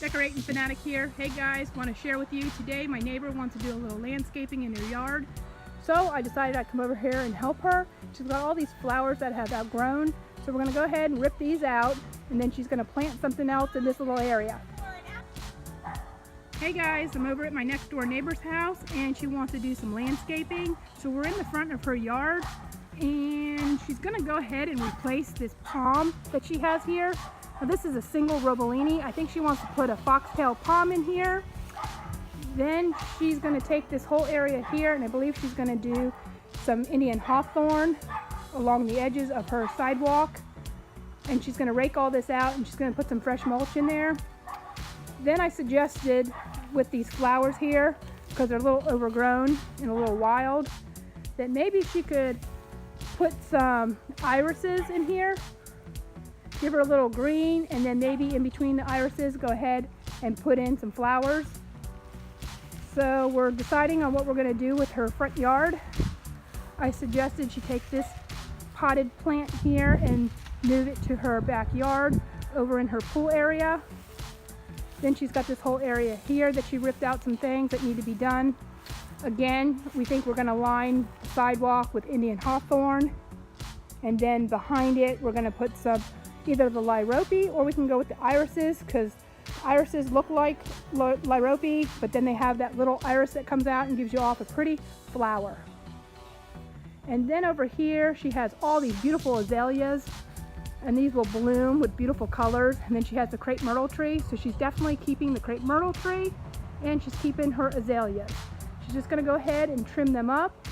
Decorating Fanatic here. Hey guys, want to share with you today my neighbor wants to do a little landscaping in her yard. So I decided I'd come over here and help her. She's got all these flowers that have outgrown. So we're going to go ahead and rip these out, and then she's going to plant something else in this little area. Hey guys, I'm over at my next door neighbor's house and she wants to do some landscaping. So we're in the front of her yard and she's going to go ahead and replace this palm that she has here. Now this is a single Robolini. I think she wants to put a foxtail palm in here. Then she's going to take this whole area here, and I believe she's going to do some Indian hawthorn along the edges of her sidewalk. And she's going to rake all this out and she's going to put some fresh mulch in there. Then I suggested with these flowers here, because they're a little overgrown and a little wild, that maybe she could put some irises in here. Give her a little green, and then maybe in between the irises go ahead and put in some flowers. So we're deciding on what we're going to do with her front yard. I suggested she take this potted plant here and move it to her backyard over in her pool area. Then she's got this whole area here that she ripped out some things that need to be done. Again, we think we're going to line the sidewalk with Indian hawthorn, and then behind it we're going to put some either the Liriope, or we can go with the irises, because irises look like Liriope, but then they have that little iris that comes out and gives you off a pretty flower. And then over here she has all these beautiful azaleas, and these will bloom with beautiful colors. And then she has the crepe myrtle tree, so she's definitely keeping the crepe myrtle tree, and she's keeping her azaleas. She's just going to go ahead and trim them up.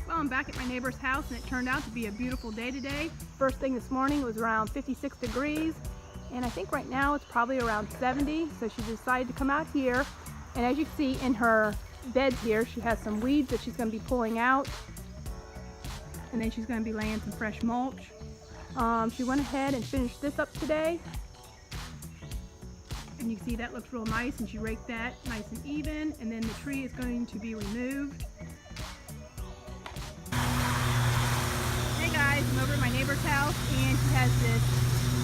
Well, I'm back at my neighbor's house and it turned out to be a beautiful day today. First thing this morning it was around 56 degrees, and I think right now it's probably around 70. So she decided to come out here, and as you can see in her beds here, she has some weeds that she's going to be pulling out, and then she's going to be laying some fresh mulch. She went ahead and finished this up today, and you can see that looks real nice, and she raked that nice and even, and then the tree is going to be removed. Hey guys, I'm over at my neighbor's house and she has this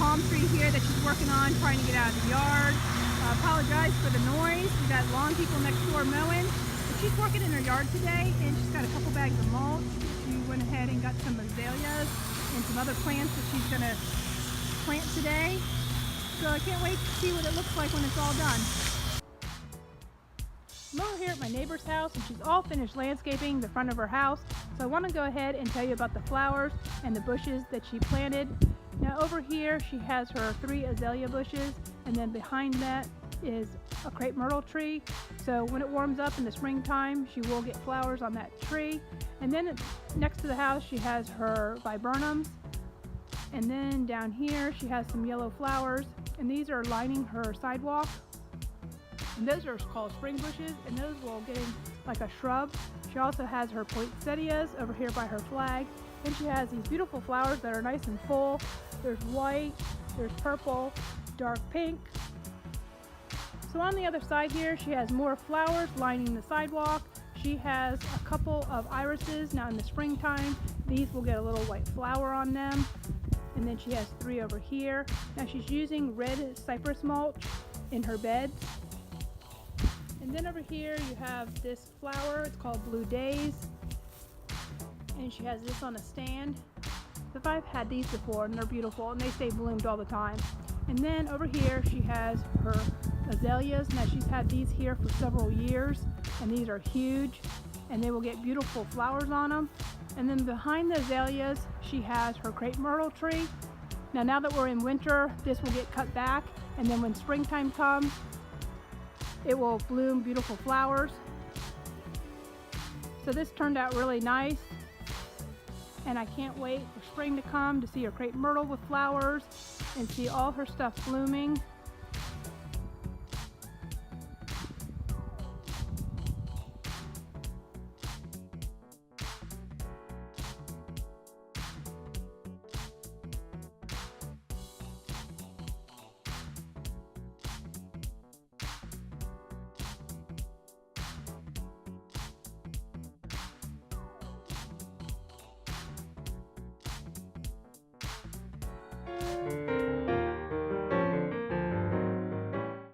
palm tree here that she's working on, trying to get out of the yard. I apologize for the noise. We got lawn people next door mowing. But she's working in her yard today and she's got a couple bags of mulch. She went ahead and got some azaleas and some other plants that she's going to plant today. So I can't wait to see what it looks like when it's all done. I'm over here at my neighbor's house and she's all finished landscaping the front of her house. So I want to go ahead and tell you about the flowers and the bushes that she planted. Now over here she has her 3 azalea bushes, and then behind that is a crepe myrtle tree. So when it warms up in the springtime, she will get flowers on that tree. And then next to the house she has her viburnums. And then down here she has some yellow flowers, and these are lining her sidewalk. And those are called spring bushes, and those will get in like a shrub. She also has her poinsettias over here by her flag, and she has these beautiful flowers that are nice and full. There's white, there's purple, dark pink. So on the other side here she has more flowers lining the sidewalk. She has a couple of irises. Now in the springtime these will get a little white flower on them. And then she has 3 over here. Now she's using red cypress mulch in her beds. And then over here you have this flower, it's called Blue Days, and she has this on a stand. So I've had these before and they're beautiful and they stay bloomed all the time. And then over here she has her azaleas. Now she's had these here for several years, and these are huge and they will get beautiful flowers on them. And then behind the azaleas she has her crepe myrtle tree. Now that we're in winter, this will get cut back, and then when springtime comes it will bloom beautiful flowers. So this turned out really nice, and I can't wait for spring to come to see her crepe myrtle with flowers and see all her stuff blooming.